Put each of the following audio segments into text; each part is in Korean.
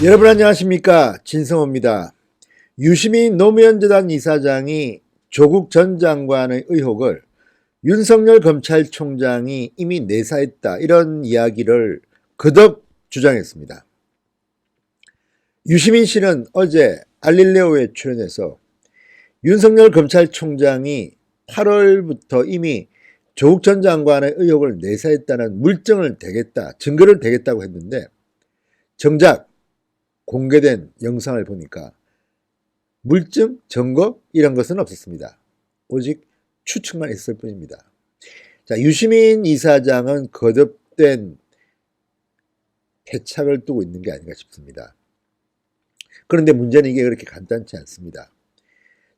여러분 안녕하십니까, 진성호입니다. 유시민 노무현재단 이사장이 조국 전 장관의 의혹을 윤석열 검찰총장이 이미 내사했다, 이런 이야기를 거듭 주장했습니다. 유시민 씨는 어제 알릴레오에 출연해서 윤석열 검찰총장이 8월부터 이미 조국 전 장관의 의혹을 내사했다는 물증을 대겠다, 증거를 대겠다고 했는데, 정작 공개된 영상을 보니까 물증, 증거 이런 것은 없었습니다. 오직 추측만 있을 뿐입니다. 자, 유시민 이사장은 거듭된 패착을 두고 있는 게 아닌가 싶습니다. 그런데 문제는 이게 그렇게 간단치 않습니다.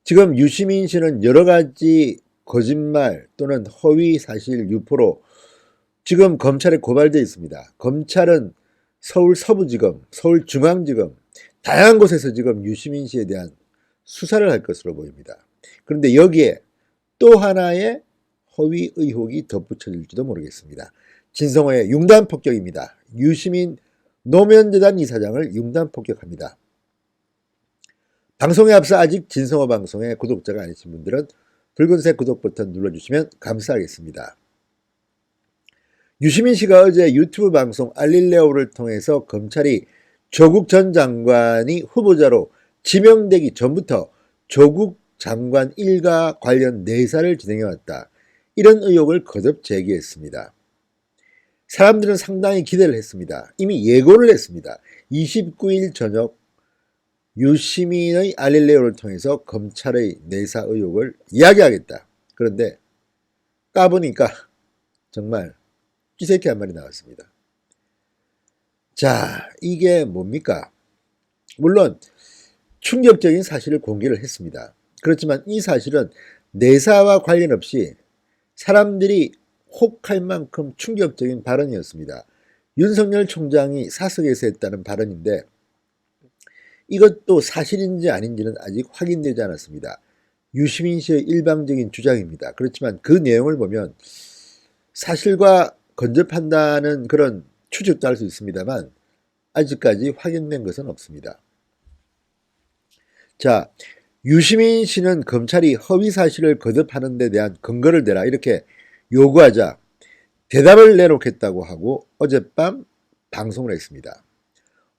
지금 유시민 씨는 여러 가지 거짓말 또는 허위 사실 유포로 지금 검찰에 고발되어 있습니다. 검찰은 서울 서부지검, 서울중앙지검 다양한 곳에서 지금 유시민 씨에 대한 수사를 할 것으로 보입니다. 그런데 여기에 또 하나의 허위 의혹이 덧붙여질지도 모르겠습니다. 진성호의 융단폭격입니다. 유시민 노무현재단 이사장을 융단폭격합니다. 방송에 앞서 아직 진성호 방송의 구독자가 아니신 분들은 붉은색 구독 버튼 눌러주시면 감사하겠습니다. 유시민 씨가 어제 유튜브 방송 알릴레오를 통해서 검찰이 조국 전 장관이 후보자로 지명되기 전부터 조국 장관 일가 관련 내사를 진행해왔다, 이런 의혹을 거듭 제기했습니다. 사람들은 상당히 기대를 했습니다. 이미 예고를 했습니다. 29일 저녁 유시민의 알릴레오를 통해서 검찰의 내사 의혹을 이야기하겠다. 그런데 까보니까 정말 쥐새끼 한 마리 나왔습니다. 자, 이게 뭡니까? 물론 충격적인 사실을 공개를 했습니다. 그렇지만 이 사실은 내사와 관련 없이 사람들이 혹할 만큼 충격적인 발언이었습니다. 윤석열 총장이 사석에서 했다는 발언인데 이것도 사실인지 아닌지는 아직 확인되지 않았습니다. 유시민 씨의 일방적인 주장입니다. 그렇지만 그 내용을 보면 사실과 근접한다는 그런 추측도 할 수 있습니다만 아직까지 확인된 것은 없습니다. 자, 유시민 씨는 검찰이 허위 사실을 거듭하는 데 대한 근거를 대라 이렇게 요구하자 대답을 내놓겠다고 하고 어젯밤 방송을 했습니다.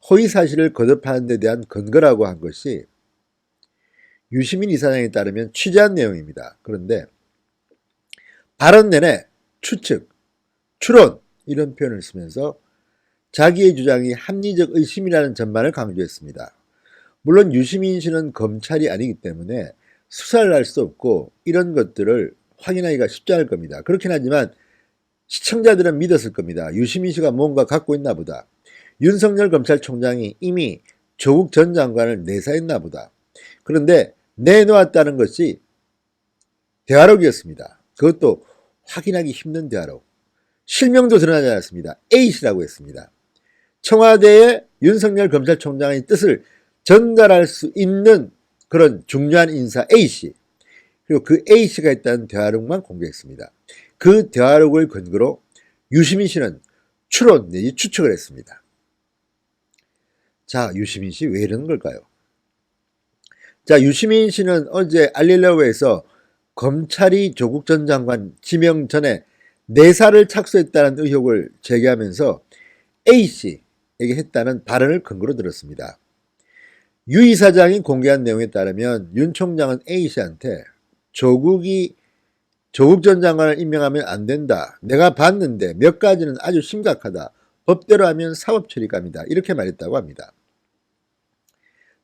허위 사실을 거듭하는 데 대한 근거라고 한 것이 유시민 이사장에 따르면 취재한 내용입니다. 그런데 발언 내내 추측, 추론 이런 표현을 쓰면서 자기의 주장이 합리적 의심이라는 점만을 강조했습니다. 물론 유시민 씨는 검찰이 아니기 때문에 수사를 할 수 없고 이런 것들을 확인하기가 쉽지 않을 겁니다. 그렇긴 하지만 시청자들은 믿었을 겁니다. 유시민 씨가 뭔가 갖고 있나 보다. 윤석열 검찰총장이 이미 조국 전 장관을 내사했나 보다. 그런데 내놓았다는 것이 대화록이었습니다. 그것도 확인하기 힘든 대화록. 실명도 드러나지 않았습니다. A씨라고 했습니다. 청와대의 윤석열 검찰총장의 뜻을 전달할 수 있는 그런 중요한 인사 A씨, 그리고 그 A씨가 했다는 대화록만 공개했습니다. 그 대화록을 근거로 유시민 씨는 추론 내지 추측을 했습니다. 자, 유시민 씨 왜 이러는 걸까요? 자, 유시민 씨는 어제 알릴레오에서 검찰이 조국 전 장관 지명 전에 내사를 착수했다는 의혹을 제기하면서 A씨에게 했다는 발언을 근거로 들었습니다. 유 이사장이 공개한 내용에 따르면 윤 총장은 A씨한테 조국 전 장관을 임명하면 안 된다. 내가 봤는데 몇 가지는 아주 심각하다. 법대로 하면 사법처리감이다. 이렇게 말했다고 합니다.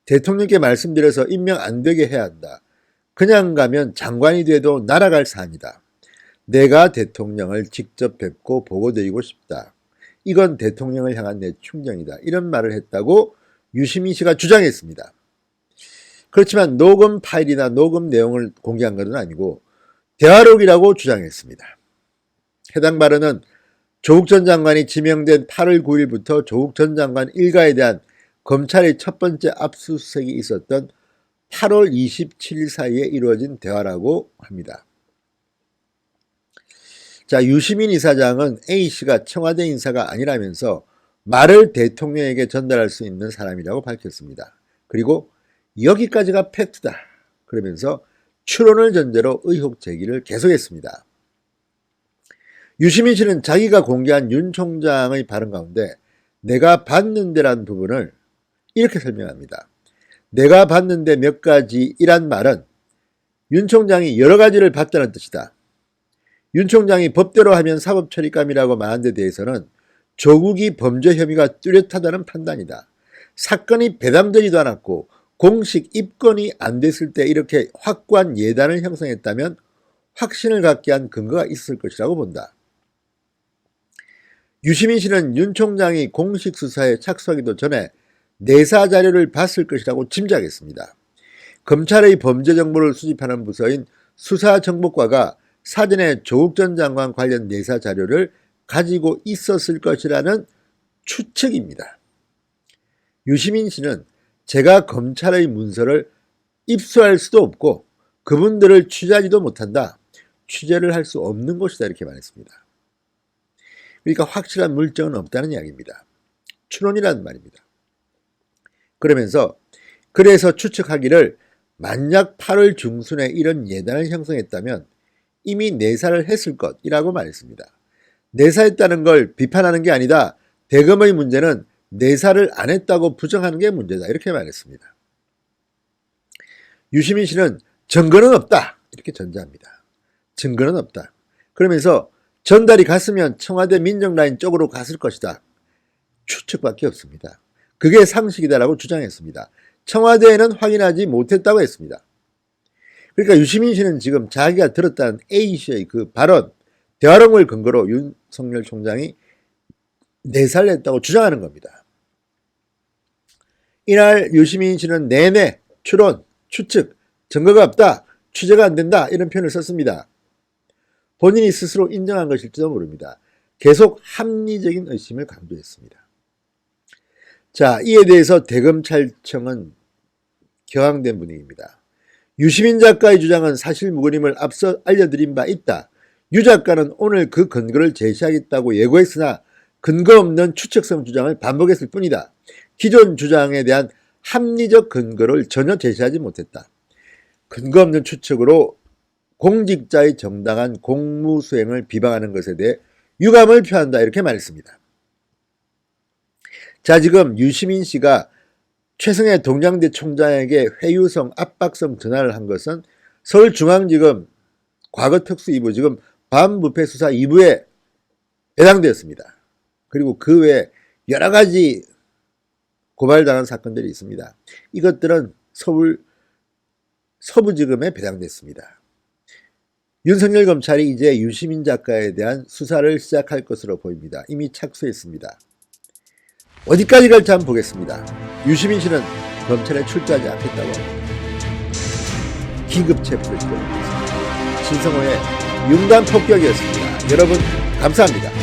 대통령께 말씀드려서 임명 안 되게 해야 한다. 그냥 가면 장관이 돼도 날아갈 사안이다. 내가 대통령을 직접 뵙고 보고드리고 싶다. 이건 대통령을 향한 내 충정이다. 이런 말을 했다고 유시민 씨가 주장했습니다. 그렇지만 녹음 파일이나 녹음 내용을 공개한 것은 아니고 대화록이라고 주장했습니다. 해당 발언은 조국 전 장관이 지명된 8월 9일부터 조국 전 장관 일가에 대한 검찰의 첫 번째 압수수색이 있었던 8월 27일 사이에 이루어진 대화라고 합니다. 자, 유시민 이사장은 A씨가 청와대 인사가 아니라면서 말을 대통령에게 전달할 수 있는 사람이라고 밝혔습니다. 그리고 여기까지가 팩트다. 그러면서 추론을 전제로 의혹 제기를 계속했습니다. 유시민 씨는 자기가 공개한 윤 총장의 발언 가운데 내가 봤는데란 부분을 이렇게 설명합니다. 내가 봤는데 몇 가지이란 말은 윤 총장이 여러 가지를 봤다는 뜻이다. 윤 총장이 법대로 하면 사법처리감이라고 말한 데 대해서는 조국이 범죄 혐의가 뚜렷하다는 판단이다. 사건이 배당되지도 않았고 공식 입건이 안 됐을 때 이렇게 확고한 예단을 형성했다면 확신을 갖게 한 근거가 있을 것이라고 본다. 유시민 씨는 윤 총장이 공식 수사에 착수하기도 전에 내사 자료를 봤을 것이라고 짐작했습니다. 검찰의 범죄 정보를 수집하는 부서인 수사정보과가 사전에 조국 전 장관 관련 내사 자료를 가지고 있었을 것이라는 추측입니다. 유시민 씨는 제가 검찰의 문서를 입수할 수도 없고 그분들을 취재하지도 못한다. 취재를 할 수 없는 것이다. 이렇게 말했습니다. 그러니까 확실한 물증은 없다는 이야기입니다. 추론이라는 말입니다. 그러면서 그래서 추측하기를 만약 8월 중순에 이런 예단을 형성했다면 이미 내사를 했을 것이라고 말했습니다. 내사했다는 걸 비판하는 게 아니다. 대검의 문제는 내사를 안 했다고 부정하는 게 문제다. 이렇게 말했습니다. 유시민 씨는 증거는 없다. 이렇게 전제합니다. 증거는 없다. 그러면서 전달이 갔으면 청와대 민정라인 쪽으로 갔을 것이다. 추측밖에 없습니다. 그게 상식이다라고 주장했습니다. 청와대에는 확인하지 못했다고 했습니다. 그러니까 유시민 씨는 지금 자기가 들었다는 A씨의 그 발언, 대화록을 근거로 윤석열 총장이 내사를 했다고 주장하는 겁니다. 이날 유시민 씨는 내내 추론, 추측, 증거가 없다, 취재가 안 된다 이런 표현을 썼습니다. 본인이 스스로 인정한 것일지도 모릅니다. 계속 합리적인 의심을 강조했습니다. 자, 이에 대해서 대검찰청은 격앙된 분위기입니다. 유시민 작가의 주장은 사실무근임을 앞서 알려드린 바 있다. 유 작가는 오늘 그 근거를 제시하겠다고 예고했으나 근거 없는 추측성 주장을 반복했을 뿐이다. 기존 주장에 대한 합리적 근거를 전혀 제시하지 못했다. 근거 없는 추측으로 공직자의 정당한 공무수행을 비방하는 것에 대해 유감을 표한다. 이렇게 말했습니다. 자, 지금 유시민 씨가 최승해 동장대 총장에게 회유성, 압박성 전화를 한 것은 서울중앙지검 과거특수 2부, 지금 반부패수사 2부에 배당되었습니다. 그리고 그 외에 여러 가지 고발당한 사건들이 있습니다. 이것들은 서부지검에 배당됐습니다. 윤석열 검찰이 이제 유시민 작가에 대한 수사를 시작할 것으로 보입니다. 이미 착수했습니다. 어디까지 갈지 한번 보겠습니다. 유시민 씨는 검찰에 출두하지 않겠다고 합니다. 긴급 체포를 시도했습니다. 신성호의 융단 폭격이었습니다. 여러분 감사합니다.